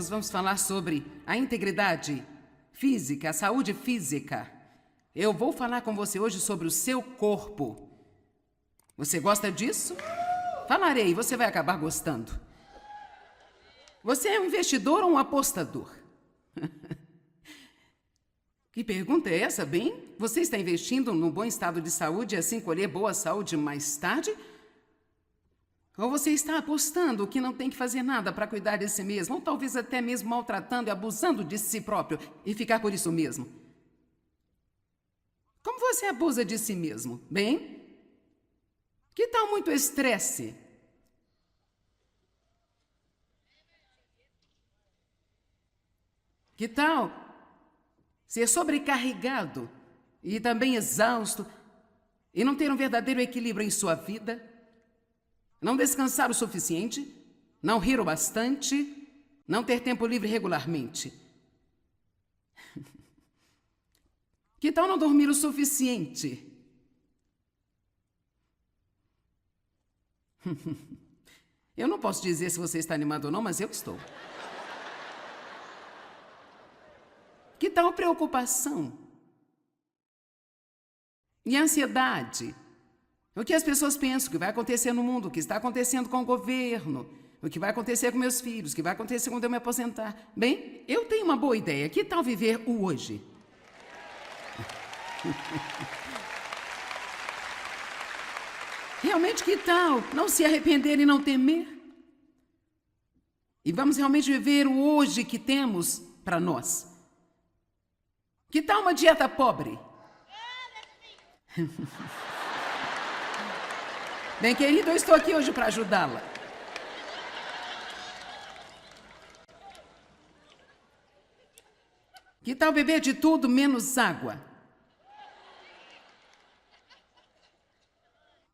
nós vamos falar sobre a integridade física, a saúde física. Eu vou falar com você hoje sobre o seu corpo. Você gosta disso? Falarei, você vai acabar gostando. Você é um investidor ou um apostador? Que pergunta é essa, bem? Você está investindo num bom estado de saúde e assim colher boa saúde mais tarde? Ou você está apostando que não tem que fazer nada para cuidar de si mesmo, ou talvez até mesmo maltratando e abusando de si próprio e ficar por isso mesmo? Como você abusa de si mesmo? Bem, que tal muito estresse? Que tal ser sobrecarregado e também exausto e não ter um verdadeiro equilíbrio em sua vida? Não descansar o suficiente? Não rir o bastante? Não ter tempo livre regularmente? Que tal não dormir o suficiente? Eu não posso dizer se você está animado ou não, mas eu estou. Que tal preocupação? E ansiedade? O que as pessoas pensam, o que vai acontecer no mundo, o que está acontecendo com o governo, o que vai acontecer com meus filhos, o que vai acontecer quando eu me aposentar. Bem, eu tenho uma boa ideia. Que tal viver o hoje? Realmente, que tal não se arrepender e não temer? E vamos realmente viver o hoje que temos para nós. Que tal uma dieta pobre? Bem, querido, eu estou aqui hoje para ajudá-la. Que tal beber de tudo menos água?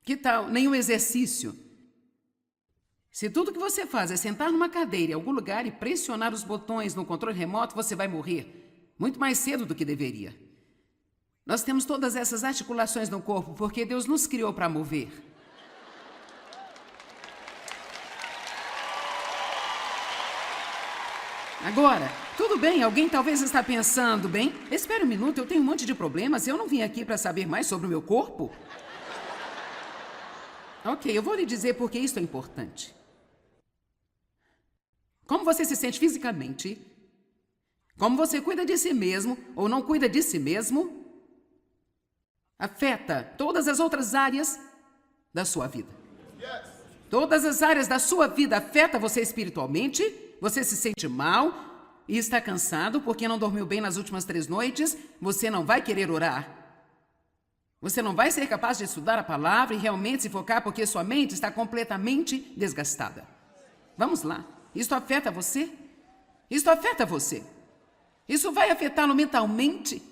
Que tal nenhum exercício? Se tudo que você faz é sentar numa cadeira em algum lugar e pressionar os botões no controle remoto, você vai morrer muito mais cedo do que deveria. Nós temos todas essas articulações no corpo porque Deus nos criou para mover. Agora, tudo bem, alguém talvez está pensando, bem, espera um minuto, eu tenho um monte de problemas, eu não vim aqui para saber mais sobre o meu corpo. Ok, eu vou lhe dizer por que isso é importante. Como você se sente fisicamente, como você cuida de si mesmo ou não cuida de si mesmo, afeta todas as outras áreas da sua vida. Todas as áreas da sua vida afetam você espiritualmente, você se sente mal e está cansado porque não dormiu bem nas últimas 3 noites, você não vai querer orar. Você não vai ser capaz de estudar a palavra e realmente se focar porque sua mente está completamente desgastada. Vamos lá. Isso afeta você? Isso afeta você. Isso vai afetá-lo mentalmente.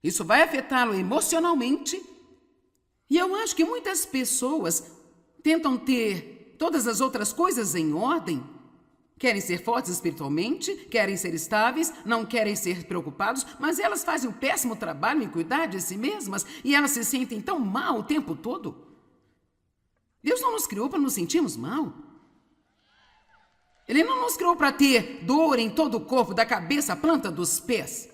Isso vai afetá-lo emocionalmente. E eu acho que muitas pessoas tentam ter todas as outras coisas em ordem. Querem ser fortes espiritualmente, querem ser estáveis, não querem ser preocupados, mas elas fazem um péssimo trabalho em cuidar de si mesmas e elas se sentem tão mal o tempo todo. Deus não nos criou para nos sentirmos mal. Ele não nos criou para ter dor em todo o corpo, da cabeça à planta dos pés.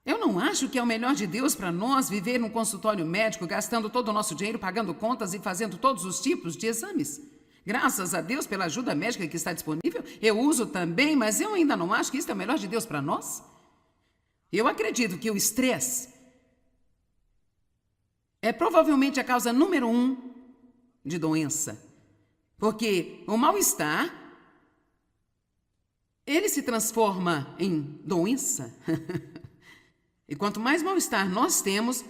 Eu não acho que é o melhor de Deus para nós viver num consultório médico, gastando todo o nosso dinheiro, pagando contas e fazendo todos os tipos de exames. Graças a Deus pela ajuda médica que está disponível, eu uso também, mas eu ainda não acho que isso é o melhor de Deus para nós. Eu acredito que o estresse é provavelmente a causa número 1 de doença. Porque o mal-estar, ele se transforma em doença. E quanto mais mal-estar nós temos,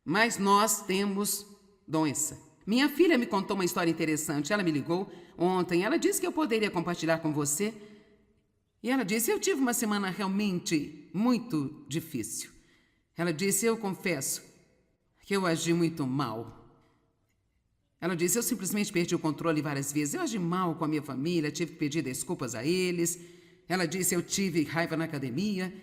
mais nós temos doença. Minha filha me contou uma história interessante. Ela me ligou ontem. Ela disse que eu poderia compartilhar com você. E ela disse, eu tive uma semana realmente muito difícil. Ela disse, eu confesso que eu agi muito mal. Ela disse, eu simplesmente perdi o controle várias vezes. Eu agi mal com a minha família, tive que pedir desculpas a eles. Ela disse, eu tive raiva na academia.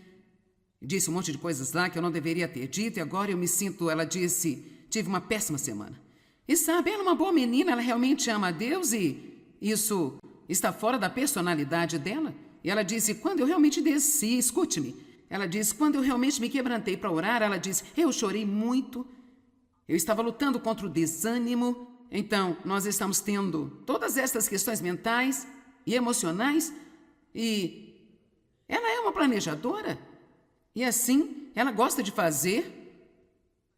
Disse um monte de coisas lá que eu não deveria ter dito. E agora eu me sinto, ela disse, tive uma péssima semana. E sabe, ela é uma boa menina, ela realmente ama a Deus e isso está fora da personalidade dela. E ela disse, quando eu realmente desci, escute-me, ela disse, quando eu realmente me quebrantei para orar, ela disse, eu chorei muito, eu estava lutando contra o desânimo. Então, nós estamos tendo todas estas questões mentais e emocionais, e ela é uma planejadora, e assim, ela gosta de fazer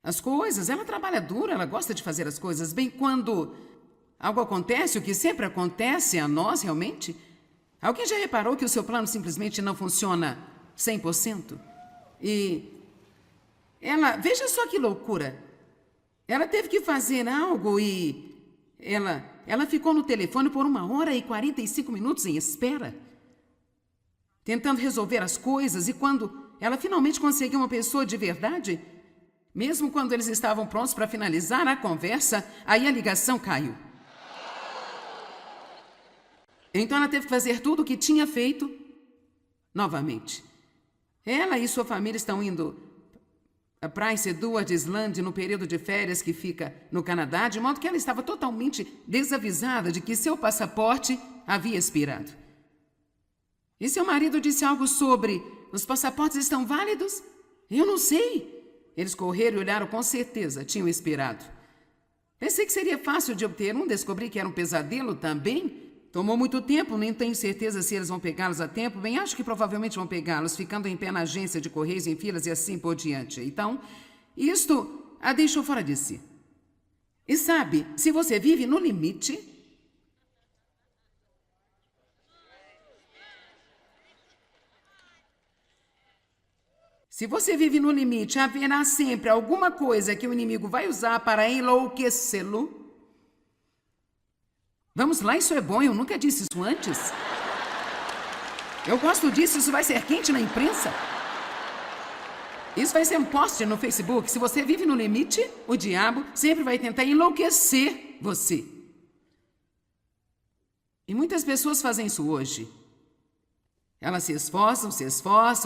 as coisas, ela trabalha duro, ela gosta de fazer as coisas. Bem, quando algo acontece, o que sempre acontece a nós realmente, alguém já reparou que o seu plano simplesmente não funciona 100%? E ela, veja só que loucura, ela teve que fazer algo e ela ficou no telefone por 1h45 em espera, tentando resolver as coisas, e quando ela finalmente conseguiu uma pessoa de verdade, mesmo quando eles estavam prontos para finalizar a conversa, aí a ligação caiu. Então ela teve que fazer tudo o que tinha feito novamente. Ela e sua família estão indo a Prince Edward Island no período de férias que fica no Canadá, de modo que ela estava totalmente desavisada de que seu passaporte havia expirado. E seu marido disse algo sobre, os passaportes estão válidos? Eu não sei. Eles correram e olharam, com certeza, tinham expirado. Pensei que seria fácil de obter um, descobri que era um pesadelo também. Tomou muito tempo, nem tenho certeza se eles vão pegá-los a tempo. Bem, acho que provavelmente vão pegá-los, ficando em pé na agência de correios em filas e assim por diante. Então, isto a deixou fora de si. E sabe, se você vive no limite, se você vive no limite, haverá sempre alguma coisa que o inimigo vai usar para enlouquecê-lo. Vamos lá, isso é bom, eu nunca disse isso antes. Eu gosto disso, isso vai ser quente na imprensa. Isso vai ser um post no Facebook. Se você vive no limite, o diabo sempre vai tentar enlouquecer você. E muitas pessoas fazem isso hoje. Elas se esforçam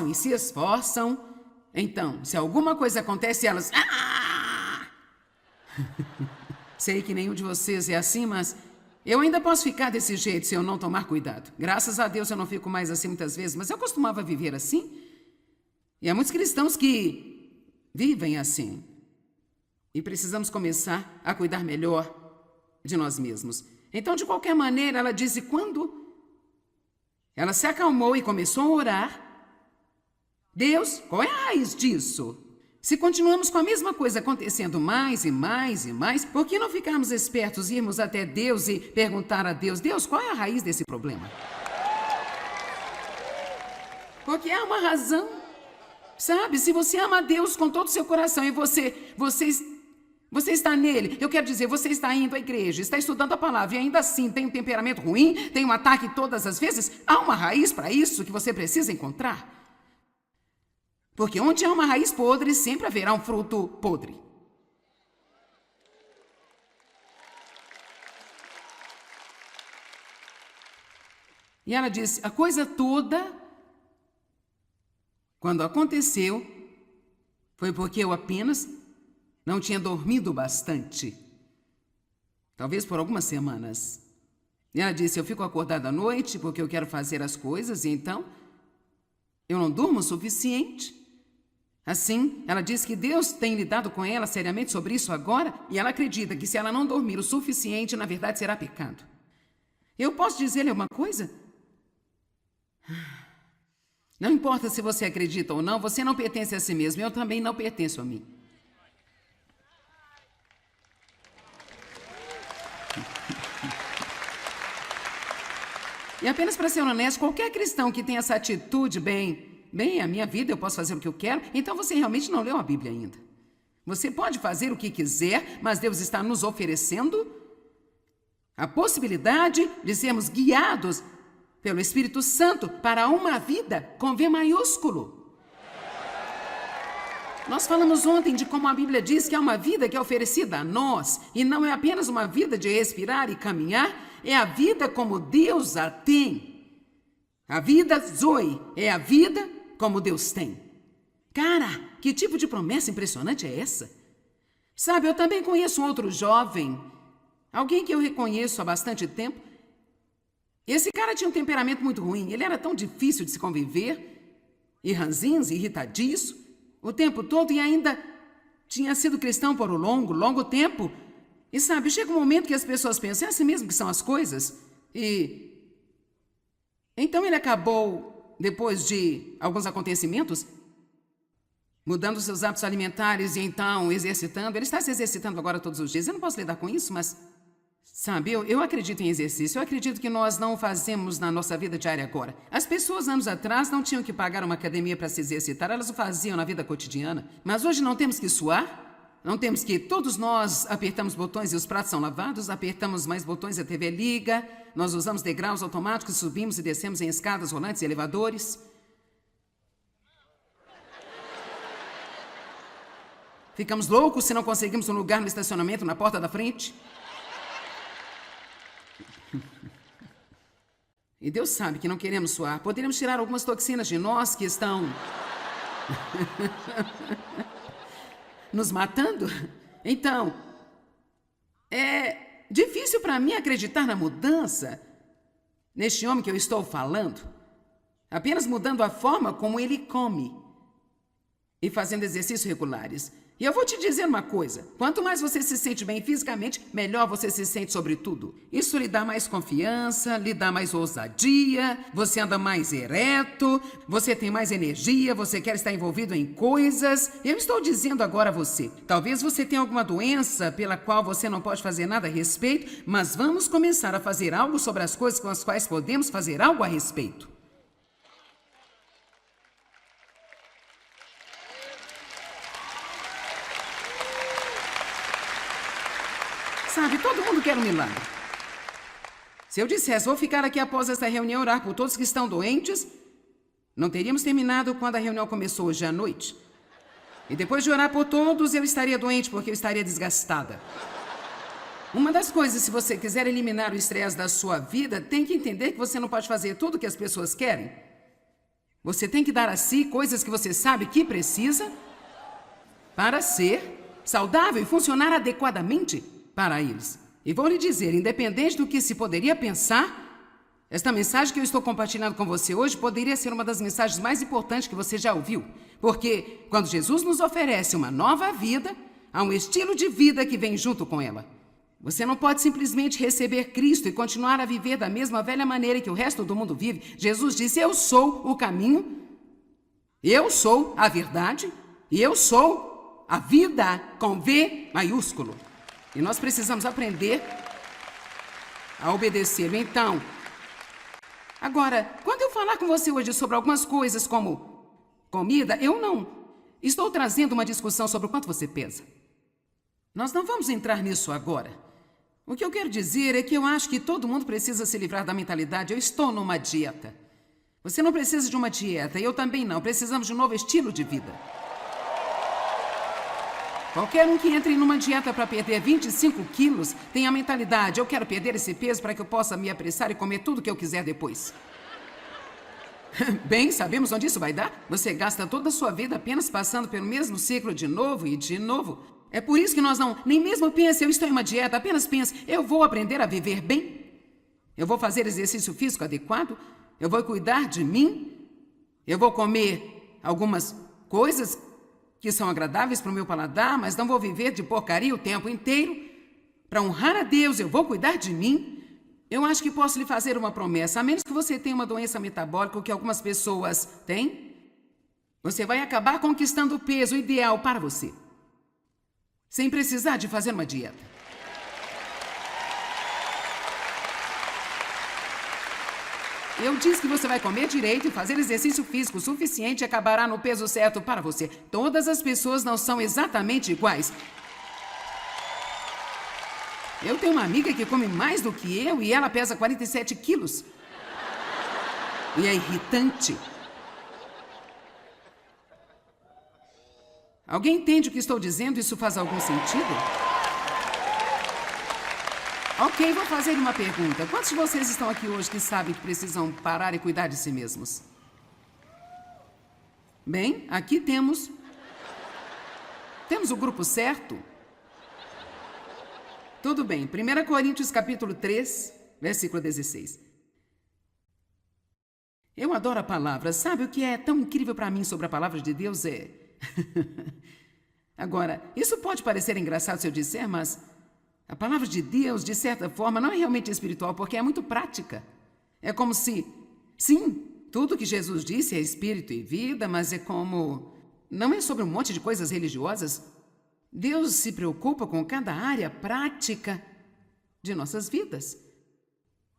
e se esforçam. Então, se alguma coisa acontece, elas... Sei que nenhum de vocês é assim, mas eu ainda posso ficar desse jeito se eu não tomar cuidado. Graças a Deus eu não fico mais assim muitas vezes, mas eu costumava viver assim. E há muitos cristãos que vivem assim. E precisamos começar a cuidar melhor de nós mesmos. Então, de qualquer maneira, ela disse, quando ela se acalmou e começou a orar, Deus, qual é a raiz disso? Se continuamos com a mesma coisa acontecendo mais e mais e mais, por que não ficarmos espertos e irmos até Deus e perguntar a Deus, Deus, qual é a raiz desse problema? Porque há uma razão. Sabe, se você ama a Deus com todo o seu coração e você está nele, eu quero dizer, você está indo à igreja, está estudando a palavra e ainda assim tem um temperamento ruim, tem um ataque todas as vezes, há uma raiz para isso que você precisa encontrar. Porque onde há uma raiz podre, sempre haverá um fruto podre. E ela disse, a coisa toda, quando aconteceu, foi porque eu apenas não tinha dormido bastante. Talvez por algumas semanas. E ela disse, eu fico acordada à noite porque eu quero fazer as coisas, e então eu não durmo o suficiente. Assim, ela diz que Deus tem lidado com ela seriamente sobre isso agora, e ela acredita que se ela não dormir o suficiente, na verdade será pecado. Eu posso dizer-lhe uma coisa? Não importa se você acredita ou não, você não pertence a si mesmo, eu também não pertenço a mim. E apenas para ser honesto, qualquer cristão que tenha essa atitude, bem, a minha vida, eu posso fazer o que eu quero, então você realmente não leu a Bíblia ainda. Você pode fazer o que quiser, mas Deus está nos oferecendo a possibilidade de sermos guiados pelo Espírito Santo para uma vida com V maiúsculo. Nós falamos ontem de como a Bíblia diz que há uma vida que é oferecida a nós, e não é apenas uma vida de respirar e caminhar, é a vida como Deus a tem. A vida Zoe é a vida como Deus tem. Cara, que tipo de promessa impressionante é essa? Sabe, eu também conheço um outro jovem, alguém que eu reconheço há bastante tempo. Esse cara tinha um temperamento muito ruim. Ele era tão difícil de se conviver, e ranzinza, irritadiço, o tempo todo, e ainda tinha sido cristão por um longo, longo tempo. E sabe, chega um momento que as pessoas pensam, é assim mesmo que são as coisas? E então ele acabou, depois de alguns acontecimentos, mudando seus hábitos alimentares e então exercitando. Ele está se exercitando agora todos os dias. Eu não posso lidar com isso, mas sabe, eu acredito em exercício. Eu acredito que nós não o fazemos na nossa vida diária agora. As pessoas, anos atrás, não tinham que pagar uma academia para se exercitar. Elas o faziam na vida cotidiana. Mas hoje não temos que suar. Não temos que... Todos nós apertamos botões e os pratos são lavados. Apertamos mais botões e a TV liga. Nós usamos degraus automáticos, subimos e descemos em escadas rolantes e elevadores. Ficamos loucos se não conseguimos um lugar no estacionamento na porta da frente. E Deus sabe que não queremos suar. Poderíamos tirar algumas toxinas de nós que estão nos matando. Então, é difícil para mim acreditar na mudança neste homem que eu estou falando, apenas mudando a forma como ele come e fazendo exercícios regulares. E eu vou te dizer uma coisa, quanto mais você se sente bem fisicamente, melhor você se sente sobre tudo. Isso lhe dá mais confiança, lhe dá mais ousadia, você anda mais ereto, você tem mais energia, você quer estar envolvido em coisas. Eu estou dizendo agora a você, talvez você tenha alguma doença pela qual você não pode fazer nada a respeito, mas vamos começar a fazer algo sobre as coisas com as quais podemos fazer algo a respeito. Sabe, todo mundo quer um milagre. Se eu dissesse, vou ficar aqui após esta reunião orar por todos que estão doentes, não teríamos terminado quando a reunião começou hoje à noite. E depois de orar por todos, eu estaria doente porque eu estaria desgastada. Uma das coisas, se você quiser eliminar o estresse da sua vida, tem que entender que você não pode fazer tudo o que as pessoas querem. Você tem que dar a si coisas que você sabe que precisa para ser saudável e funcionar adequadamente para eles. E vou lhe dizer, independente do que se poderia pensar, esta mensagem que eu estou compartilhando com você hoje poderia ser uma das mensagens mais importantes que você já ouviu. Porque quando Jesus nos oferece uma nova vida, há um estilo de vida que vem junto com ela. Você não pode simplesmente receber Cristo e continuar a viver da mesma velha maneira que o resto do mundo vive. Jesus disse, eu sou o caminho, eu sou a verdade e eu sou a vida com V maiúsculo. E nós precisamos aprender a obedecê-lo. Então, agora, quando eu falar com você hoje sobre algumas coisas como comida, eu não estou trazendo uma discussão sobre o quanto você pesa. Nós não vamos entrar nisso agora. O que eu quero dizer é que eu acho que todo mundo precisa se livrar da mentalidade, eu estou numa dieta. Você não precisa de uma dieta, eu também não. Precisamos de um novo estilo de vida. Qualquer um que entre numa dieta para perder 25 quilos tem a mentalidade, eu quero perder esse peso para que eu possa me apressar e comer tudo que eu quiser depois. Bem, sabemos onde isso vai dar? Você gasta toda a sua vida apenas passando pelo mesmo ciclo de novo e de novo. É por isso que nós não, nem mesmo pense, eu estou em uma dieta, apenas pense, eu vou aprender a viver bem. Eu vou fazer exercício físico adequado, eu vou cuidar de mim, eu vou comer algumas coisas que são agradáveis para o meu paladar, mas não vou viver de porcaria o tempo inteiro. Para honrar a Deus, eu vou cuidar de mim. Eu acho que posso lhe fazer uma promessa, a menos que você tenha uma doença metabólica, o que algumas pessoas têm, você vai acabar conquistando o peso ideal para você, sem precisar de fazer uma dieta. Eu disse que você vai comer direito e fazer exercício físico suficiente e acabará no peso certo para você. Todas as pessoas não são exatamente iguais. Eu tenho uma amiga que come mais do que eu e ela pesa 47 quilos. E é irritante. Alguém entende o que estou dizendo? Isso faz algum sentido? Ok, vou fazer uma pergunta. Quantos de vocês estão aqui hoje que sabem que precisam parar e cuidar de si mesmos? Bem, aqui temos o grupo certo. Tudo bem. 1 Coríntios capítulo 3, versículo 16. Eu adoro a palavra. Sabe o que é tão incrível para mim sobre a palavra de Deus? Agora, isso pode parecer engraçado se eu disser, mas a palavra de Deus, de certa forma, não é realmente espiritual, porque é muito prática. É como se, sim, tudo que Jesus disse é espírito e vida, mas é como... Não é sobre um monte de coisas religiosas. Deus se preocupa com cada área prática de nossas vidas.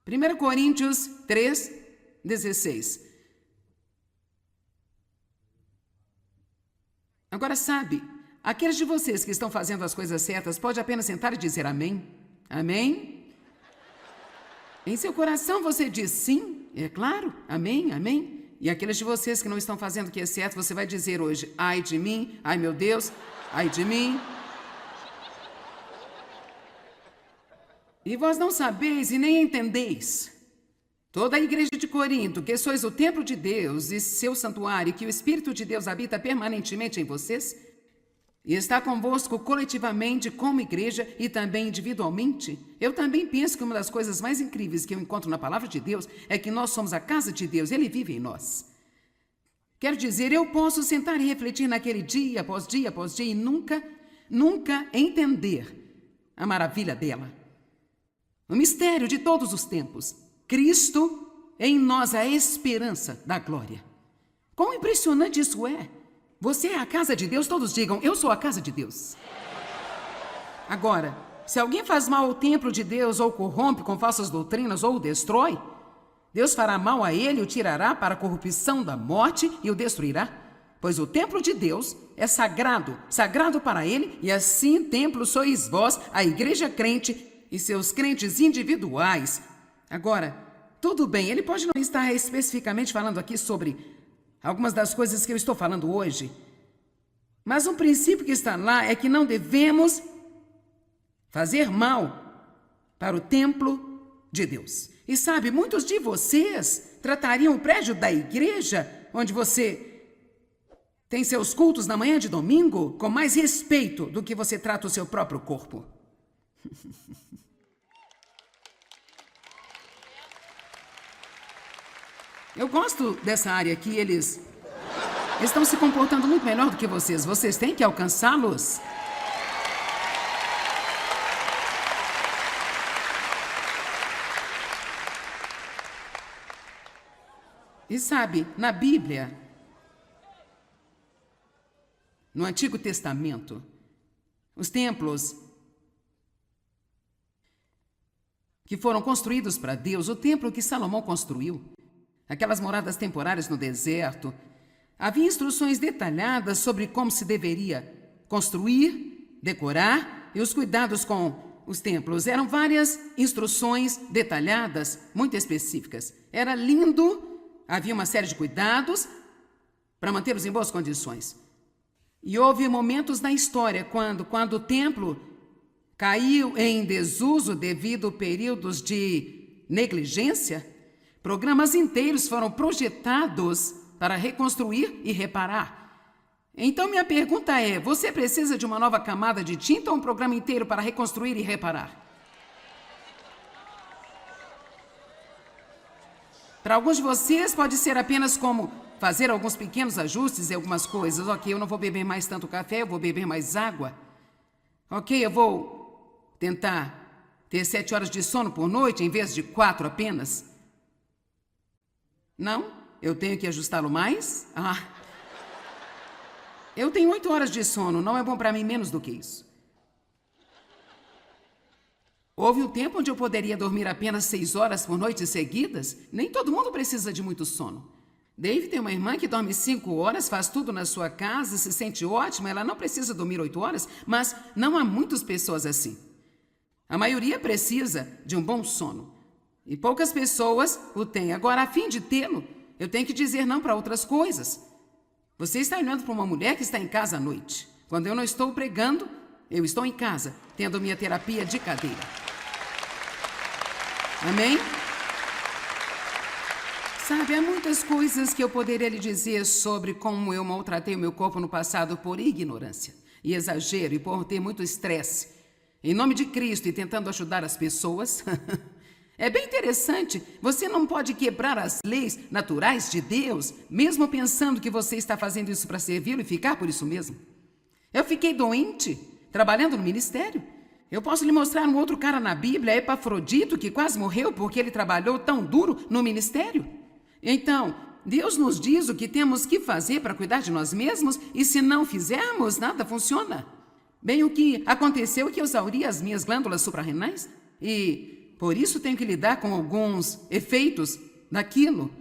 1 Coríntios 3:16. Agora sabe, aqueles de vocês que estão fazendo as coisas certas pode apenas sentar e dizer amém. Amém? Em seu coração você diz sim, é claro, amém, amém. E aqueles de vocês que não estão fazendo o que é certo, você vai dizer hoje, ai de mim, ai meu Deus, ai de mim. E vós não sabeis e nem entendeis. Toda a igreja de Corinto, que sois o templo de Deus e seu santuário, que o Espírito de Deus habita permanentemente em vocês, e está convosco coletivamente como igreja e também individualmente. Eu também penso que uma das coisas mais incríveis que eu encontro na palavra de Deus é que nós somos a casa de Deus, Ele vive em nós. Quero dizer, eu posso sentar e refletir naquele dia após dia e nunca entender a maravilha dela. O mistério de todos os tempos. Cristo em nós, a esperança da glória. Quão impressionante isso é! Você é a casa de Deus, todos digam, eu sou a casa de Deus. Agora, se alguém faz mal ao templo de Deus, ou corrompe com falsas doutrinas, ou o destrói, Deus fará mal a ele, o tirará para a corrupção da morte e o destruirá. Pois o templo de Deus é sagrado, sagrado para ele, e assim templo sois vós, a igreja crente e seus crentes individuais. Agora, tudo bem, ele pode não estar especificamente falando aqui sobre algumas das coisas que eu estou falando hoje, mas um princípio que está lá é que não devemos fazer mal para o templo de Deus. E sabe, muitos de vocês tratariam o prédio da igreja, onde você tem seus cultos na manhã de domingo, com mais respeito do que você trata o seu próprio corpo. Eu gosto dessa área aqui, eles estão se comportando muito melhor do que vocês. Vocês têm que alcançá-los. E sabe, na Bíblia, no Antigo Testamento, os templos que foram construídos para Deus, o templo que Salomão construiu, aquelas moradas temporárias no deserto, havia instruções detalhadas sobre como se deveria construir, decorar e os cuidados com os templos. Eram várias instruções detalhadas, muito específicas. Era lindo, havia uma série de cuidados para mantê-los em boas condições. E houve momentos na história quando o templo caiu em desuso devido a períodos de negligência. Programas inteiros foram projetados para reconstruir e reparar. Então minha pergunta é, você precisa de uma nova camada de tinta ou um programa inteiro para reconstruir e reparar? Para alguns de vocês pode ser apenas como fazer alguns pequenos ajustes em algumas coisas. Ok, eu não vou beber mais tanto café, eu vou beber mais água. Ok, eu vou tentar ter 7 horas de sono por noite em vez de 4 apenas. Não? Eu tenho que ajustá-lo mais? Eu tenho 8 horas de sono, não é bom para mim menos do que isso. Houve um tempo onde eu poderia dormir apenas 6 horas por noite seguidas. Nem todo mundo precisa de muito sono. Dave tem uma irmã que dorme 5 horas, faz tudo na sua casa, se sente ótima, ela não precisa dormir 8 horas, mas não há muitas pessoas assim. A maioria precisa de um bom sono. E poucas pessoas o têm. Agora, a fim de tê-lo, eu tenho que dizer não para outras coisas. Você está olhando para uma mulher que está em casa à noite. Quando eu não estou pregando, eu estou em casa, tendo minha terapia de cadeira. Amém? Sabe, há muitas coisas que eu poderia lhe dizer sobre como eu maltratei o meu corpo no passado por ignorância e exagero e por ter muito estresse. Em nome de Cristo e tentando ajudar as pessoas... É bem interessante. Você não pode quebrar as leis naturais de Deus, mesmo pensando que você está fazendo isso para servi-lo e ficar por isso mesmo. Eu fiquei doente, trabalhando no ministério. Eu posso lhe mostrar um outro cara na Bíblia, Epafrodito, que quase morreu porque ele trabalhou tão duro no ministério. Então, Deus nos diz o que temos que fazer para cuidar de nós mesmos e se não fizermos, nada funciona. Bem, o que aconteceu é que eu exauri as minhas glândulas suprarrenais e por isso tenho que lidar com alguns efeitos daquilo.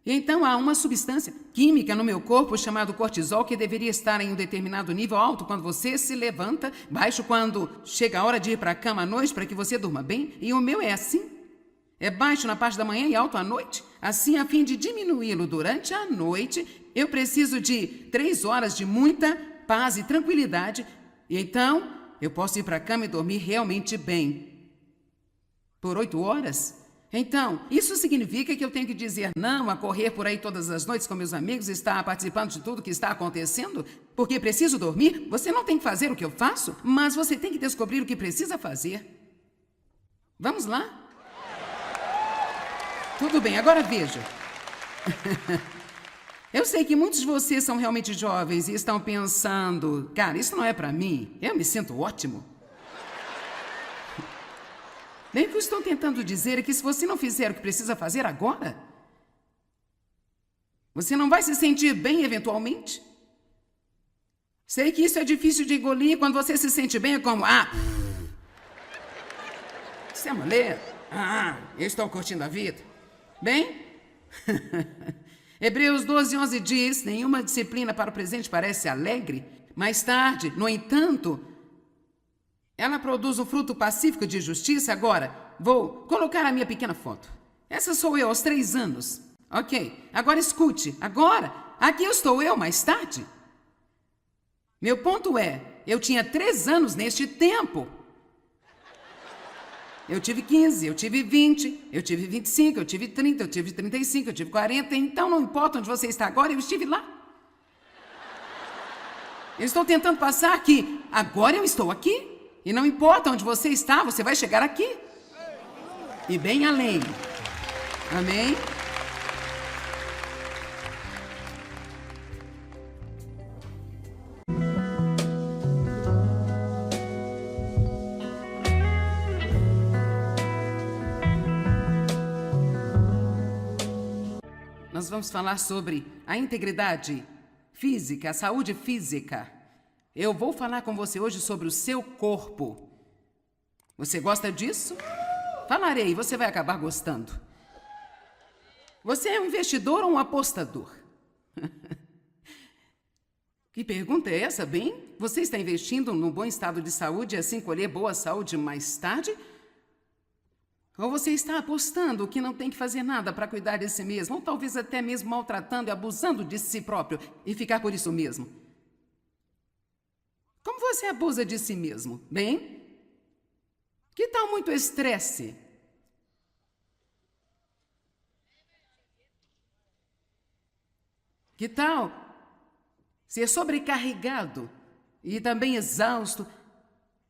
E então há uma substância química no meu corpo chamado cortisol que deveria estar em um determinado nível alto quando você se levanta, baixo quando chega a hora de ir para a cama à noite para que você durma bem. E o meu é assim. É baixo na parte da manhã e alto à noite. Assim, a fim de diminuí-lo durante a noite, eu preciso de 3 horas de muita paz e tranquilidade. E então, eu posso ir para a cama e dormir realmente bem. Por 8 horas? Então, isso significa que eu tenho que dizer não a correr por aí todas as noites com meus amigos e estar participando de tudo que está acontecendo? Porque preciso dormir? Você não tem que fazer o que eu faço, mas você tem que descobrir o que precisa fazer. Vamos lá? Tudo bem, agora veja. Eu sei que muitos de vocês são realmente jovens e estão pensando, cara, isso não é para mim, eu me sinto ótimo. Bem, o que eu estou tentando dizer é que se você não fizer o que precisa fazer agora, você não vai se sentir bem eventualmente. Sei que isso é difícil de engolir, quando você se sente bem é como, isso é mulher? Eu estou curtindo a vida. Bem, Hebreus 12:11 diz, nenhuma disciplina para o presente parece alegre. Mais tarde, no entanto, ela produz um fruto pacífico de justiça. Agora, vou colocar a minha pequena foto. Essa sou eu aos 3 anos. Ok, agora escute. Agora, aqui estou eu mais tarde. Meu ponto é, eu tinha 3 anos neste tempo. Eu tive 15, eu tive 20, eu tive 25, eu tive 30, eu tive 35, eu tive 40. Então, não importa onde você está agora, eu estive lá. Eu estou tentando passar que agora eu estou aqui. E não importa onde você está, você vai chegar aqui. E bem além. Amém? Nós vamos falar sobre a integridade física, a saúde física. Eu vou falar com você hoje sobre o seu corpo. Você gosta disso? Falarei, você vai acabar gostando. Você é um investidor ou um apostador? Que pergunta é essa, bem? Você está investindo num bom estado de saúde e assim colher boa saúde mais tarde? Ou você está apostando que não tem que fazer nada para cuidar de si mesmo, ou talvez até mesmo maltratando e abusando de si próprio e ficar por isso mesmo? Como você abusa de si mesmo? Bem, que tal muito estresse? Que tal ser sobrecarregado e também exausto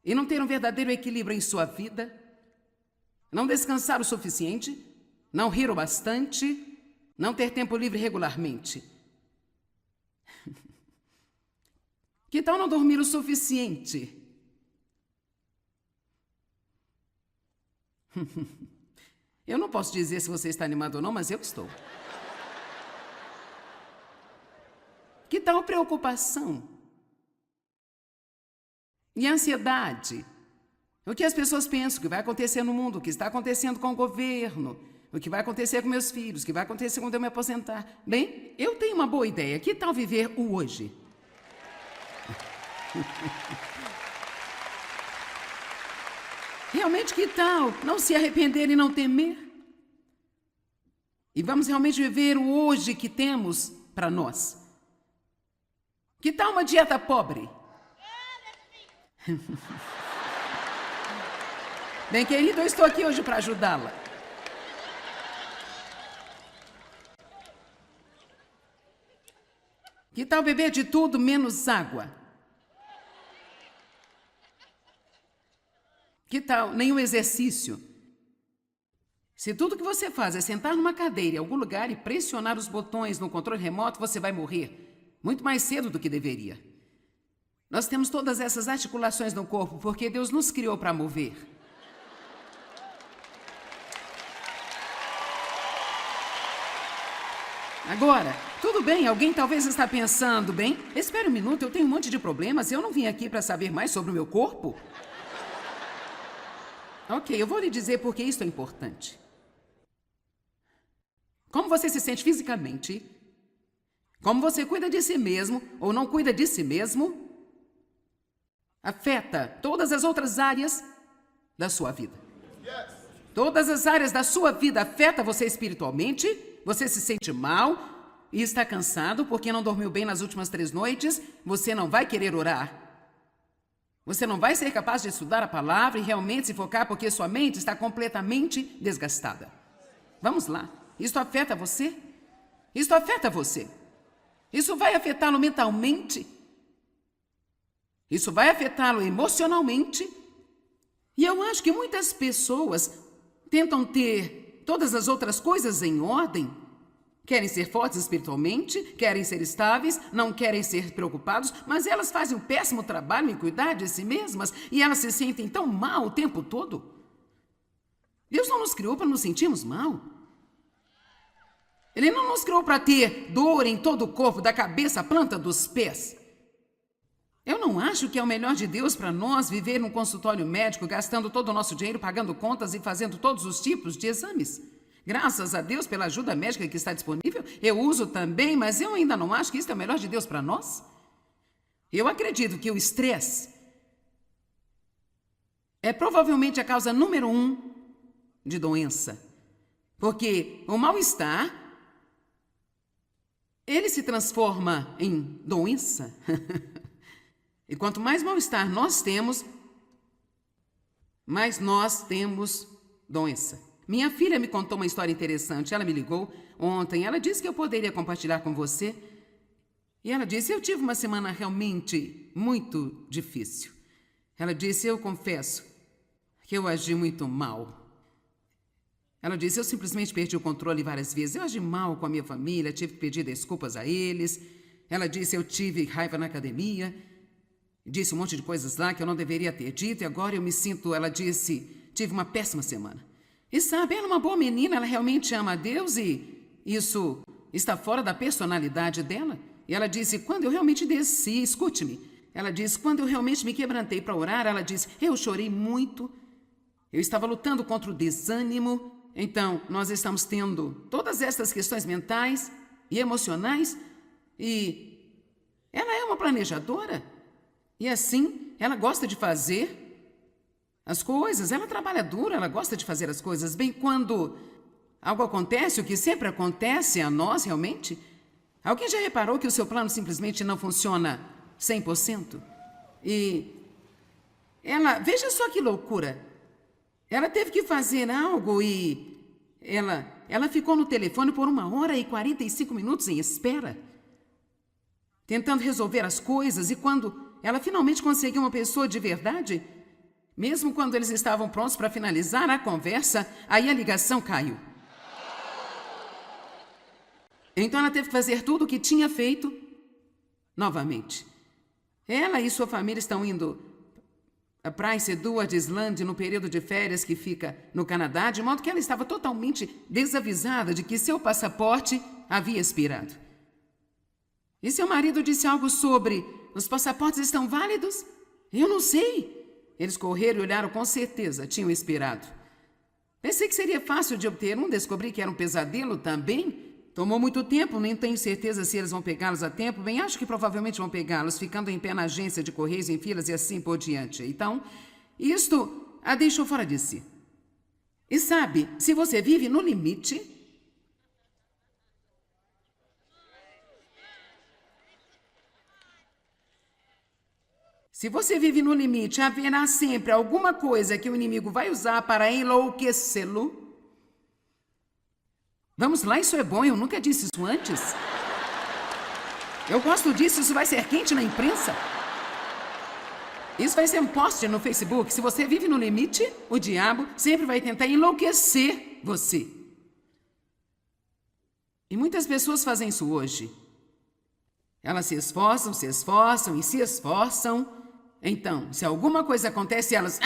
e não ter um verdadeiro equilíbrio em sua vida? Não descansar o suficiente? Não rir o bastante? Não ter tempo livre regularmente? Que tal não dormir o suficiente? Eu não posso dizer se você está animado ou não, mas eu estou. Que tal preocupação? E ansiedade? O que as pessoas pensam, o que vai acontecer no mundo, o que está acontecendo com o governo, o que vai acontecer com meus filhos, o que vai acontecer quando eu me aposentar. Bem, eu tenho uma boa ideia. Que tal viver o hoje? Realmente, que tal não se arrepender e não temer? E vamos realmente viver o hoje que temos para nós. Que tal uma dieta pobre? Bem, querido, eu estou aqui hoje para ajudá-la. Que tal beber de tudo menos água? Que tal nenhum exercício? Se tudo que você faz é sentar numa cadeira em algum lugar e pressionar os botões no controle remoto, você vai morrer muito mais cedo do que deveria. Nós temos todas essas articulações no corpo porque Deus nos criou para mover. Agora, tudo bem, alguém talvez está pensando, bem, espere um minuto, eu tenho um monte de problemas, eu não vim aqui para saber mais sobre o meu corpo. Ok, eu vou lhe dizer por que isso é importante. Como você se sente fisicamente, como você cuida de si mesmo ou não cuida de si mesmo, afeta todas as outras áreas da sua vida. Todas as áreas da sua vida afetam você espiritualmente, você se sente mal e está cansado porque não dormiu bem nas últimas 3 noites, você não vai querer orar. Você não vai ser capaz de estudar a palavra e realmente se focar porque sua mente está completamente desgastada. Vamos lá. Isso afeta você? Isso afeta você. Isso vai afetá-lo mentalmente. Isso vai afetá-lo emocionalmente. E eu acho que muitas pessoas tentam ter todas as outras coisas em ordem. Querem ser fortes espiritualmente, querem ser estáveis, não querem ser preocupados, mas elas fazem um péssimo trabalho em cuidar de si mesmas e elas se sentem tão mal o tempo todo. Deus não nos criou para nos sentirmos mal. Ele não nos criou para ter dor em todo o corpo, da cabeça à planta dos pés. Eu não acho que é o melhor de Deus para nós viver num consultório médico, gastando todo o nosso dinheiro, pagando contas e fazendo todos os tipos de exames. Graças a Deus pela ajuda médica que está disponível, eu uso também, mas eu ainda não acho que isso é o melhor de Deus para nós. Eu acredito que o estresse é provavelmente a causa número 1 de doença. Porque o mal-estar, ele se transforma em doença. E quanto mais mal-estar nós temos, mais nós temos doença. Minha filha me contou uma história interessante. Ela me ligou ontem. Ela disse que eu poderia compartilhar com você. E ela disse, eu tive uma semana realmente muito difícil. Ela disse, eu confesso que eu agi muito mal. Ela disse, eu simplesmente perdi o controle várias vezes. Eu agi mal com a minha família, tive que pedir desculpas a eles. Ela disse, eu tive raiva na academia. Disse um monte de coisas lá que eu não deveria ter dito. E agora eu me sinto, ela disse, tive uma péssima semana. E sabe, ela é uma boa menina, ela realmente ama a Deus e isso está fora da personalidade dela. E ela disse, quando eu realmente desci, escute-me, ela disse, quando eu realmente me quebrantei para orar, ela disse, eu chorei muito, eu estava lutando contra o desânimo. Então, nós estamos tendo todas essas questões mentais e emocionais e ela é uma planejadora. E assim, ela gosta de fazer as coisas, ela trabalha duro, ela gosta de fazer as coisas. Bem, quando algo acontece, o que sempre acontece a nós realmente, alguém já reparou que o seu plano simplesmente não funciona 100%? E ela, veja só que loucura, ela teve que fazer algo e ela ficou no telefone por 1h e 45 minutos em espera, tentando resolver as coisas, e quando ela finalmente conseguiu uma pessoa de verdade, mesmo quando eles estavam prontos para finalizar a conversa, aí a ligação caiu. Então ela teve que fazer tudo o que tinha feito novamente. Ela e sua família estão indo a Prince Edward Island no período de férias que fica no Canadá, de modo que ela estava totalmente desavisada de que seu passaporte havia expirado. E seu marido disse algo sobre, os passaportes estão válidos? Eu não sei. Eles correram e olharam, com certeza, tinham expirado. Pensei que seria fácil de obter um, descobri que era um pesadelo também. Tomou muito tempo, nem tenho certeza se eles vão pegá-los a tempo. Bem, acho que provavelmente vão pegá-los, ficando em pé na agência de correios, em filas e assim por diante. Então, isto a deixou fora de si. E sabe, se você vive no limite, se você vive no limite, haverá sempre alguma coisa que o inimigo vai usar para enlouquecê-lo. Vamos lá, isso é bom, eu nunca disse isso antes. Eu gosto disso, isso vai ser quente na imprensa. Isso vai ser um post no Facebook. Se você vive no limite, o diabo sempre vai tentar enlouquecer você. E muitas pessoas fazem isso hoje. Elas se esforçam e se esforçam. Então, se alguma coisa acontece, elas...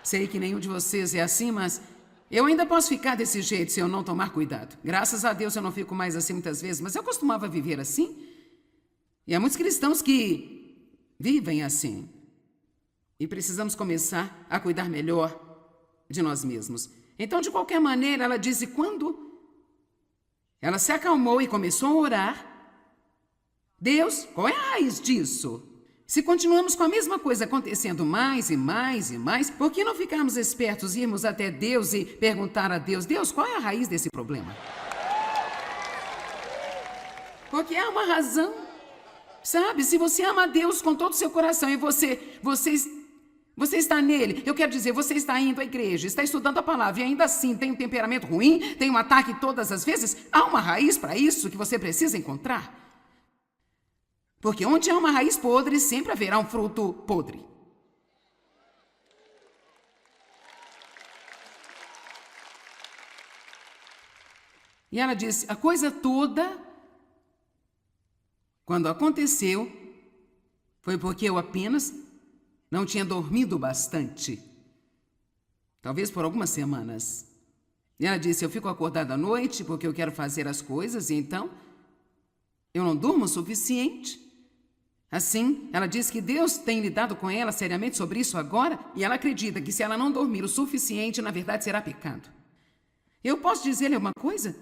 Sei que nenhum de vocês é assim, mas eu ainda posso ficar desse jeito se eu não tomar cuidado. Graças a Deus eu não fico mais assim muitas vezes, mas eu costumava viver assim. E há muitos cristãos que vivem assim. E precisamos começar a cuidar melhor de nós mesmos. Então, de qualquer maneira, ela disse quando ela se acalmou e começou a orar, Deus, qual é a raiz disso? Se continuamos com a mesma coisa acontecendo mais e mais e mais, por que não ficarmos espertos e irmos até Deus e perguntar a Deus, Deus, qual é a raiz desse problema? Porque há uma razão. Sabe, se você ama a Deus com todo o seu coração e você está nele, eu quero dizer, você está indo à igreja, está estudando a palavra e ainda assim tem um temperamento ruim, tem um ataque todas as vezes, há uma raiz para isso que você precisa encontrar. Porque onde há uma raiz podre, sempre haverá um fruto podre. E ela disse, a coisa toda, quando aconteceu, foi porque eu apenas não tinha dormido bastante. Talvez por algumas semanas. E ela disse, eu fico acordada à noite porque eu quero fazer as coisas e então eu não durmo o suficiente. Assim, ela diz que Deus tem lidado com ela seriamente sobre isso agora e ela acredita que se ela não dormir o suficiente, na verdade será pecado. Eu posso dizer-lhe uma coisa?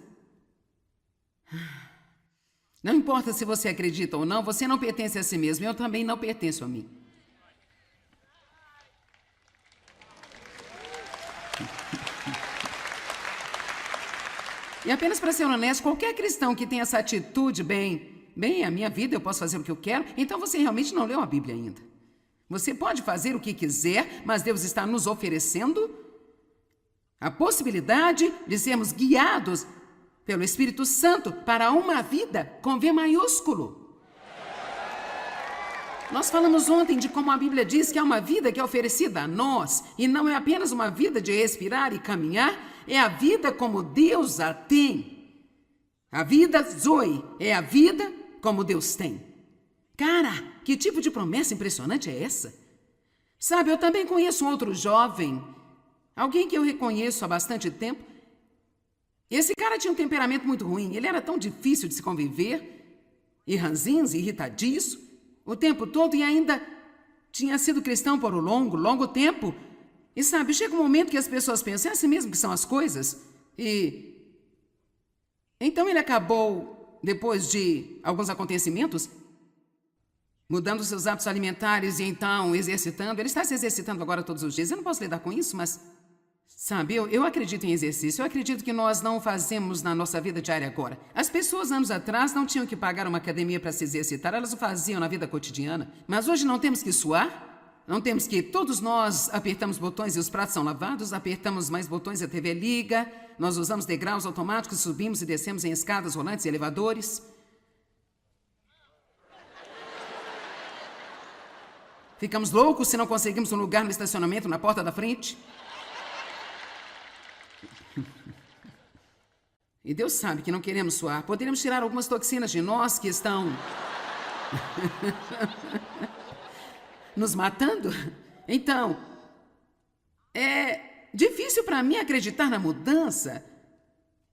Não importa se você acredita ou não, você não pertence a si mesmo, eu também não pertenço a mim. E apenas para ser honesto, qualquer cristão que tenha essa atitude, bem, a minha vida, eu posso fazer o que eu quero, então você realmente não leu a Bíblia ainda. Você pode fazer o que quiser, mas Deus está nos oferecendo a possibilidade de sermos guiados pelo Espírito Santo para uma vida com V maiúsculo. Nós falamos ontem de como a Bíblia diz que há uma vida que é oferecida a nós, e não é apenas uma vida de respirar e caminhar, é a vida como Deus a tem. A vida Zoe é a vida como Deus tem. Cara, que tipo de promessa impressionante é essa? Sabe, eu também conheço um outro jovem, alguém que eu reconheço há bastante tempo. Esse cara tinha um temperamento muito ruim, ele era tão difícil de se conviver, e ranzinza, irritadiço, o tempo todo, e ainda tinha sido cristão por um longo tempo. E sabe, chega um momento que as pessoas pensam, é assim mesmo que são as coisas? E então ele acabou, depois de alguns acontecimentos, mudando seus hábitos alimentares e então exercitando. Ele está se exercitando agora todos os dias. Eu não posso lidar com isso, mas sabe, eu acredito em exercício. Eu acredito que nós não fazemos na nossa vida diária agora. As pessoas anos atrás não tinham que pagar uma academia para se exercitar, elas o faziam na vida cotidiana. Mas hoje não temos que suar. Não temos que, todos nós apertamos botões e os pratos são lavados, apertamos mais botões e a TV liga, nós usamos degraus automáticos, subimos e descemos em escadas rolantes e elevadores. Ficamos loucos se não conseguimos um lugar no estacionamento na porta da frente. E Deus sabe que não queremos suar. Poderíamos tirar algumas toxinas de nós que estão nos matando? Então, é difícil para mim acreditar na mudança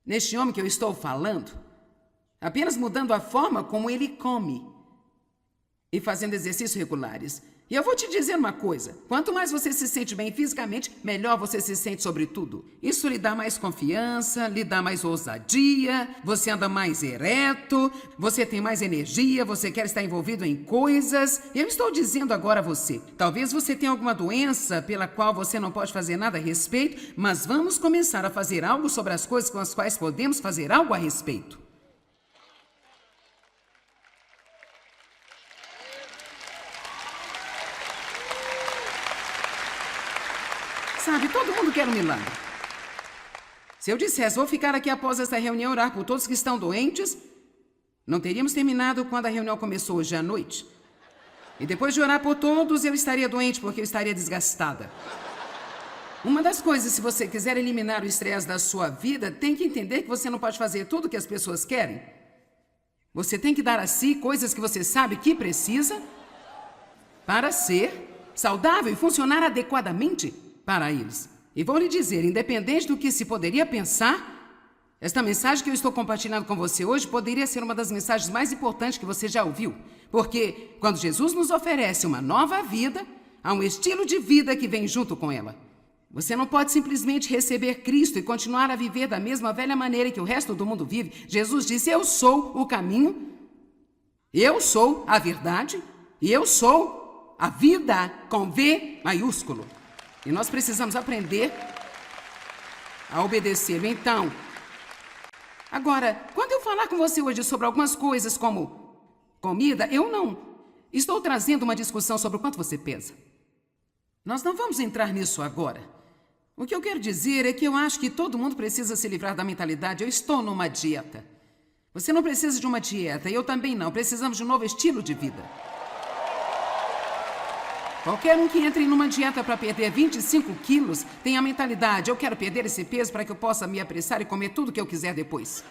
neste homem que eu estou falando, apenas mudando a forma como ele come e fazendo exercícios regulares. E eu vou te dizer uma coisa, quanto mais você se sente bem fisicamente, melhor você se sente sobre tudo. Isso lhe dá mais confiança, lhe dá mais ousadia, você anda mais ereto, você tem mais energia, você quer estar envolvido em coisas. Eu estou dizendo agora a você, talvez você tenha alguma doença pela qual você não pode fazer nada a respeito, mas vamos começar a fazer algo sobre as coisas com as quais podemos fazer algo a respeito. Sabe, todo mundo quer um milagre. Se eu dissesse, vou ficar aqui após esta reunião e orar por todos que estão doentes, não teríamos terminado quando a reunião começou hoje à noite. E depois de orar por todos, eu estaria doente porque eu estaria desgastada. Uma das coisas, se você quiser eliminar o estresse da sua vida, tem que entender que você não pode fazer tudo o que as pessoas querem. Você tem que dar a si coisas que você sabe que precisa para ser saudável e funcionar adequadamente para eles. E vou lhe dizer, independente do que se poderia pensar, esta mensagem que eu estou compartilhando com você hoje poderia ser uma das mensagens mais importantes que você já ouviu. Porque quando Jesus nos oferece uma nova vida, há um estilo de vida que vem junto com ela. Você não pode simplesmente receber Cristo e continuar a viver da mesma velha maneira que o resto do mundo vive. Jesus disse, eu sou o caminho, eu sou a verdade e eu sou a vida com V maiúsculo. E nós precisamos aprender a obedecê-lo. Então, agora, quando eu falar com você hoje sobre algumas coisas como comida, eu não estou trazendo uma discussão sobre o quanto você pesa. Nós não vamos entrar nisso agora. O que eu quero dizer é que eu acho que todo mundo precisa se livrar da mentalidade, eu estou numa dieta. Você não precisa de uma dieta, e eu também não. Precisamos de um novo estilo de vida. Qualquer um que entre numa dieta para perder 25 quilos tem a mentalidade, eu quero perder esse peso para que eu possa me apressar e comer tudo que eu quiser depois.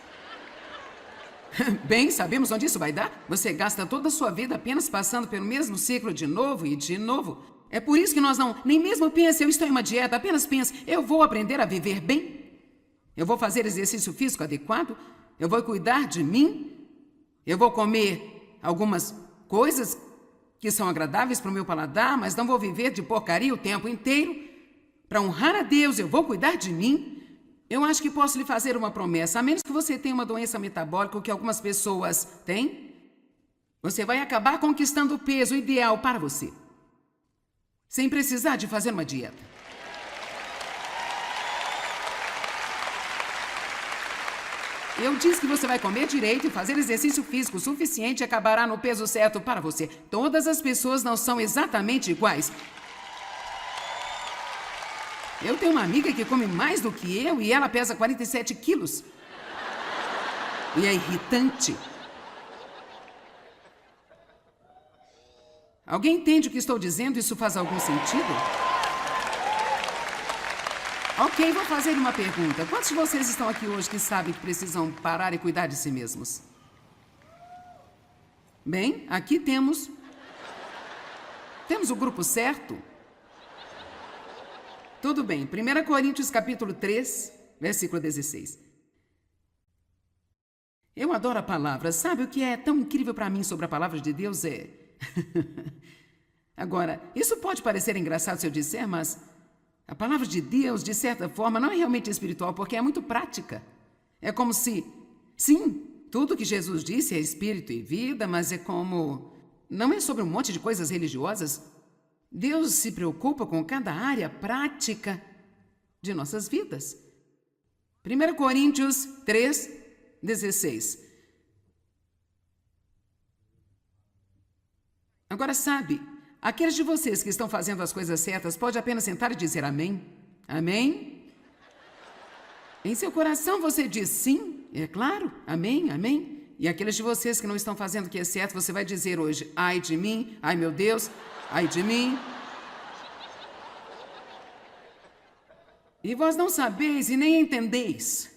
Bem, sabemos onde isso vai dar? Você gasta toda a sua vida apenas passando pelo mesmo ciclo de novo e de novo. É por isso que nós nem mesmo pense, eu estou em uma dieta, apenas pense, eu vou aprender a viver bem. Eu vou fazer exercício físico adequado, eu vou cuidar de mim, eu vou comer algumas coisas que são agradáveis para o meu paladar, mas não vou viver de porcaria o tempo inteiro. Para honrar a Deus, eu vou cuidar de mim. Eu acho que posso lhe fazer uma promessa, a menos que você tenha uma doença metabólica, o que algumas pessoas têm, você vai acabar conquistando o peso ideal para você, sem precisar de fazer uma dieta. Eu disse que você vai comer direito e fazer exercício físico suficiente e acabará no peso certo para você. Todas as pessoas não são exatamente iguais. Eu tenho uma amiga que come mais do que eu e ela pesa 47 quilos. E é irritante. Alguém entende o que estou dizendo? Isso faz algum sentido? Ok, vou fazer uma pergunta. Quantos de vocês estão aqui hoje que sabem que precisam parar e cuidar de si mesmos? Bem, aqui temos o grupo certo. Tudo bem. 1 Coríntios capítulo 3, versículo 16. Eu adoro a palavra. Sabe o que é tão incrível para mim sobre a palavra de Deus? Agora, isso pode parecer engraçado se eu disser, mas a palavra de Deus, de certa forma, não é realmente espiritual, porque é muito prática. É como se, sim, tudo que Jesus disse é espírito e vida, mas é como... Não é sobre um monte de coisas religiosas. Deus se preocupa com cada área prática de nossas vidas. 1 Coríntios 3, 16. Agora, sabe, aqueles de vocês que estão fazendo as coisas certas pode apenas sentar e dizer amém. Amém? Em seu coração você diz sim, é claro, amém, amém. E aqueles de vocês que não estão fazendo o que é certo, você vai dizer hoje, ai de mim, ai meu Deus, ai de mim. E vós não sabeis e nem entendeis.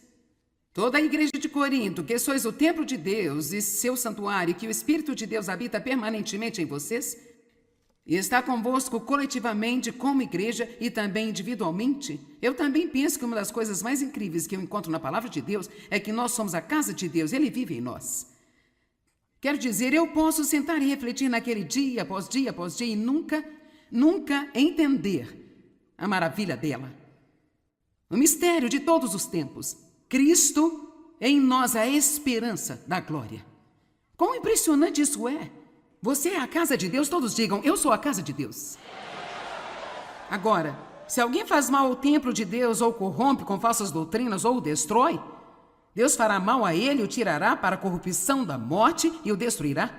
Toda a igreja de Corinto, que sois o templo de Deus e seu santuário, que o Espírito de Deus habita permanentemente em vocês, e está convosco coletivamente como igreja e também individualmente. Eu também penso que uma das coisas mais incríveis que eu encontro na palavra de Deus é que nós somos a casa de Deus, Ele vive em nós. Quero dizer, eu posso sentar e refletir naquele dia após dia e nunca entender a maravilha dela. O mistério de todos os tempos. Cristo em nós, a esperança da glória. Quão impressionante isso é! Você é a casa de Deus, todos digam, eu sou a casa de Deus. Agora, se alguém faz mal ao templo de Deus, ou corrompe com falsas doutrinas, ou o destrói, Deus fará mal a ele, o tirará para a corrupção da morte e o destruirá.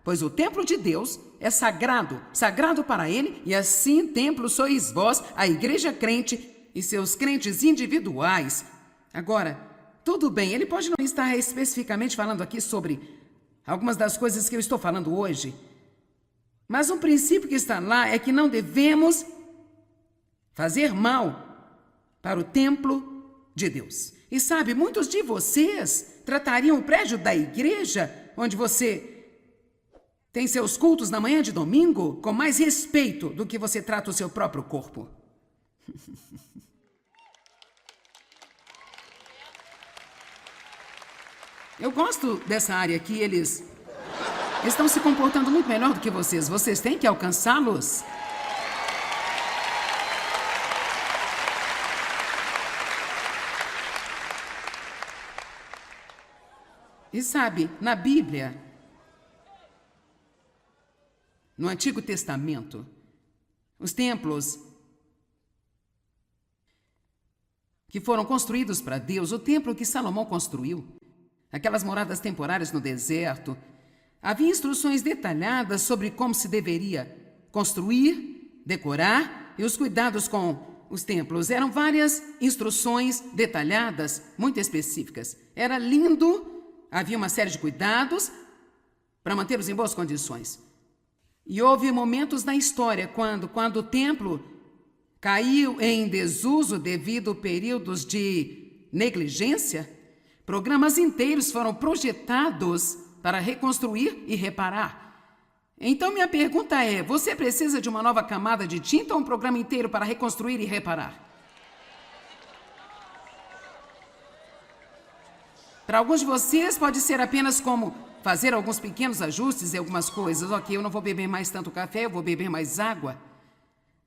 Pois o templo de Deus é sagrado, sagrado para ele, e assim templo sois vós, a igreja crente e seus crentes individuais. Agora, tudo bem, ele pode não estar especificamente falando aqui sobre algumas das coisas que eu estou falando hoje, mas um princípio que está lá é que não devemos fazer mal para o templo de Deus. E sabe, muitos de vocês tratariam o prédio da igreja, onde você tem seus cultos na manhã de domingo, com mais respeito do que você trata o seu próprio corpo. Eu gosto dessa área aqui, eles estão se comportando muito melhor do que vocês. Vocês têm que alcançá-los. E sabe, na Bíblia, no Antigo Testamento, os templos que foram construídos para Deus, o templo que Salomão construiu, aquelas moradas temporárias no deserto, havia instruções detalhadas sobre como se deveria construir, decorar e os cuidados com os templos. Eram várias instruções detalhadas, muito específicas. Era lindo. Havia uma série de cuidados para mantê-los em boas condições. E houve momentos na história quando o templo caiu em desuso devido a períodos de negligência, programas inteiros foram projetados para reconstruir e reparar. Então minha pergunta é, você precisa de uma nova camada de tinta ou um programa inteiro para reconstruir e reparar? Para alguns de vocês pode ser apenas como fazer alguns pequenos ajustes em algumas coisas. Ok, eu não vou beber mais tanto café, eu vou beber mais água.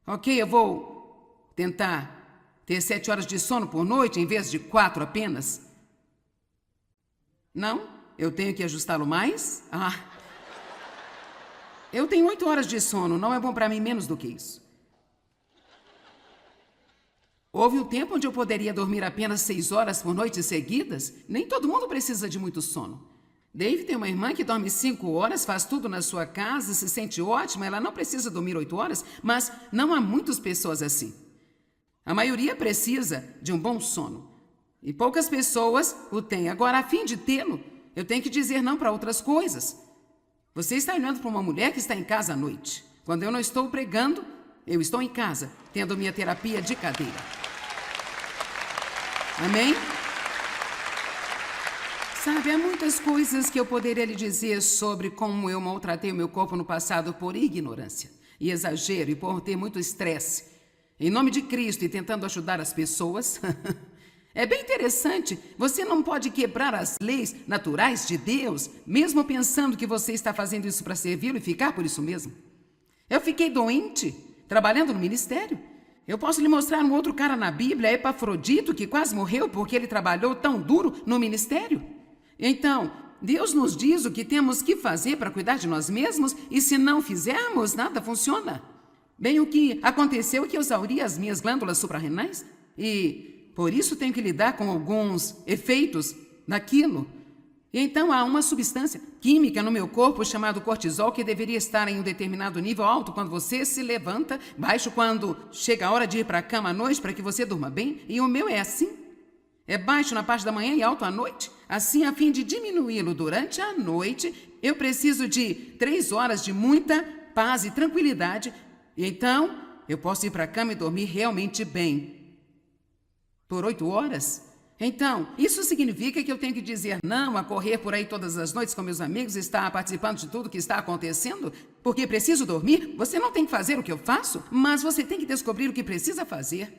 Ok, eu vou tentar ter 7 horas de sono por noite em vez de 4 apenas. Não? Eu tenho que ajustá-lo mais? Eu tenho 8 horas de sono, não é bom para mim menos do que isso. Houve um tempo onde eu poderia dormir apenas 6 horas por noite seguidas. Nem todo mundo precisa de muito sono. Dave tem uma irmã que dorme 5 horas, faz tudo na sua casa, se sente ótima. Ela não precisa dormir 8 horas, mas não há muitas pessoas assim. A maioria precisa de um bom sono. E poucas pessoas o têm. Agora, a fim de tê-lo, eu tenho que dizer não para outras coisas. Você está olhando para uma mulher que está em casa à noite. Quando eu não estou pregando, eu estou em casa, tendo minha terapia de cadeira. Amém? Sabe, há muitas coisas que eu poderia lhe dizer sobre como eu maltratei o meu corpo no passado por ignorância e exagero e por ter muito estresse. Em nome de Cristo e tentando ajudar as pessoas. É bem interessante. Você não pode quebrar as leis naturais de Deus, mesmo pensando que você está fazendo isso para servi-lo e ficar por isso mesmo. Eu fiquei doente, trabalhando no ministério. Eu posso lhe mostrar um outro cara na Bíblia, Epafrodito, que quase morreu porque ele trabalhou tão duro no ministério. Então, Deus nos diz o que temos que fazer para cuidar de nós mesmos e se não fizermos, nada funciona. Bem, o que aconteceu é que eu exauri as minhas glândulas suprarrenais e por isso tenho que lidar com alguns efeitos daquilo. E então há uma substância química no meu corpo chamado cortisol que deveria estar em um determinado nível alto quando você se levanta, baixo quando chega a hora de ir para a cama à noite para que você durma bem. E o meu é assim. É baixo na parte da manhã e alto à noite. Assim, a fim de diminuí-lo durante a noite, eu preciso de 3 horas de muita paz e tranquilidade. E então, eu posso ir para a cama e dormir realmente bem. Por 8 horas? Então, isso significa que eu tenho que dizer não a correr por aí todas as noites com meus amigos e estar participando de tudo que está acontecendo? Porque preciso dormir? Você não tem que fazer o que eu faço, mas você tem que descobrir o que precisa fazer.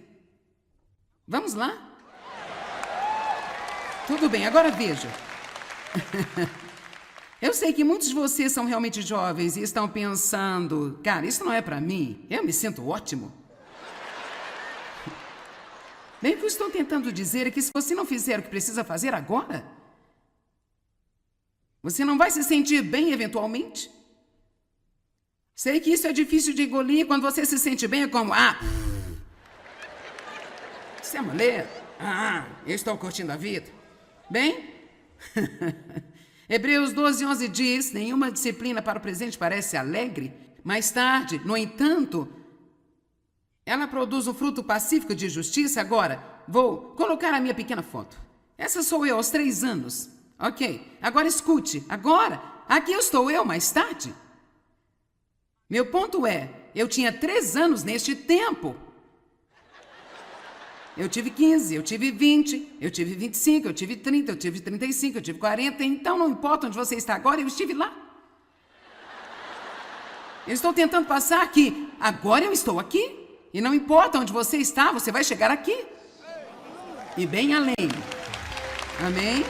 Vamos lá? Tudo bem, agora veja. Eu sei que muitos de vocês são realmente jovens e estão pensando, cara, isso não é para mim, eu me sinto ótimo. Bem, o que eu estou tentando dizer é que se você não fizer o que precisa fazer agora, você não vai se sentir bem eventualmente. Sei que isso é difícil de engolir. Quando você se sente bem é como, isso é mulher? Eu estou curtindo a vida. Bem, Hebreus 12:11 diz, nenhuma disciplina para o presente parece alegre. Mais tarde, no entanto, ela produz um fruto pacífico de justiça. Agora, vou colocar a minha pequena foto. Essa sou eu aos 3 anos. Ok, agora escute. Agora, aqui estou eu mais tarde. Meu ponto é, eu tinha 3 anos neste tempo. Eu tive 15, eu tive 20, eu tive 25, eu tive 30, eu tive 35, eu tive 40. Então não importa onde você está agora, eu estive lá. Eu estou tentando passar que agora eu estou aqui. E não importa onde você está, você vai chegar aqui. E bem além. Amém?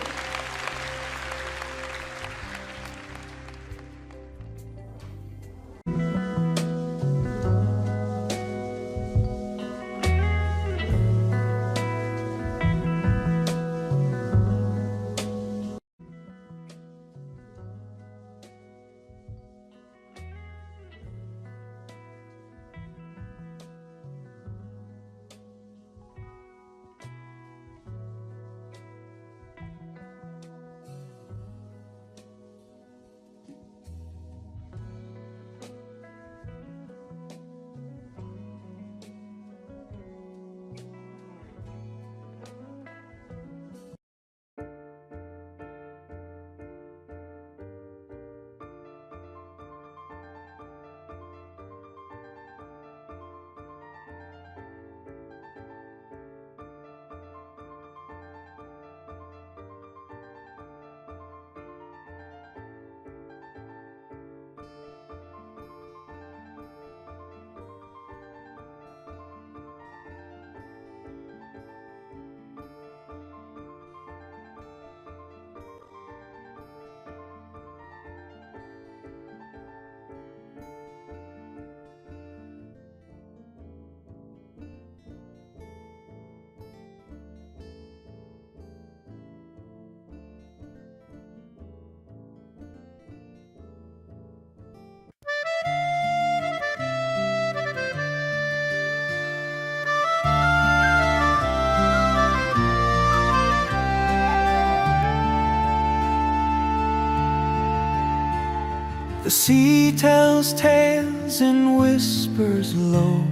The sea tells tales and whispers low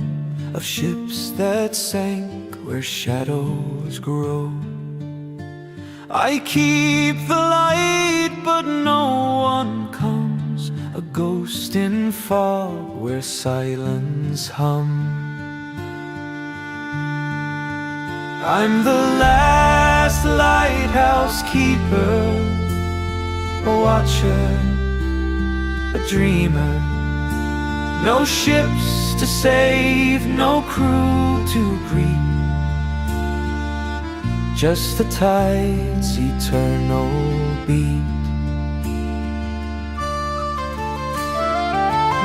of ships that sank where shadows grow. I keep the light, but no one comes, a ghost in fog where silence hums. I'm the last lighthouse keeper, a watcher, a dreamer. No ships to save, no crew to greet, just the tide's eternal beat.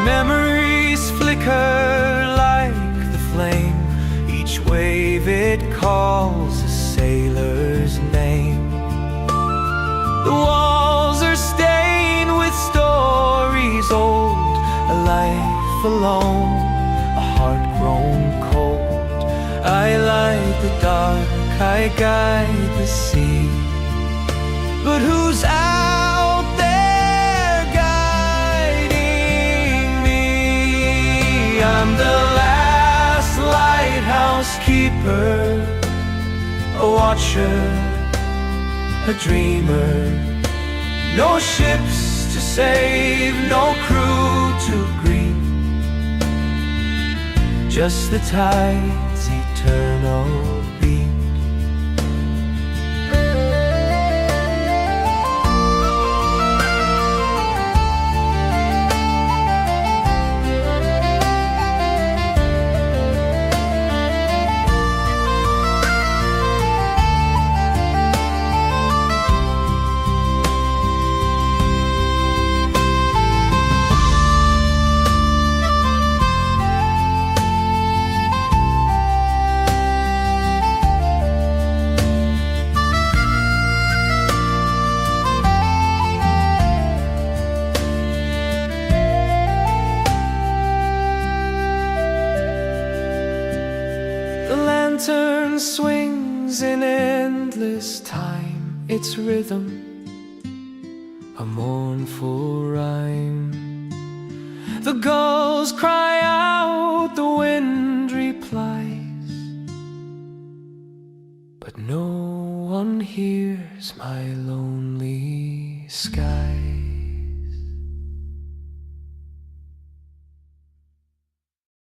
Memories flicker like the flame, each wave it calls a sailor's name. The walls are stained with stories old, a life alone, a heart grown cold. I light the dark, I guide the sea, but who's out there guiding me? I'm the last lighthouse keeper, a watcher, a dreamer. No ships to save, no crew to greet, just the tide's eternal beat. The lantern swings in endless time, its rhythm a mournful rhyme. The gulls cry out, the wind replies, but no one hears my lonely sky.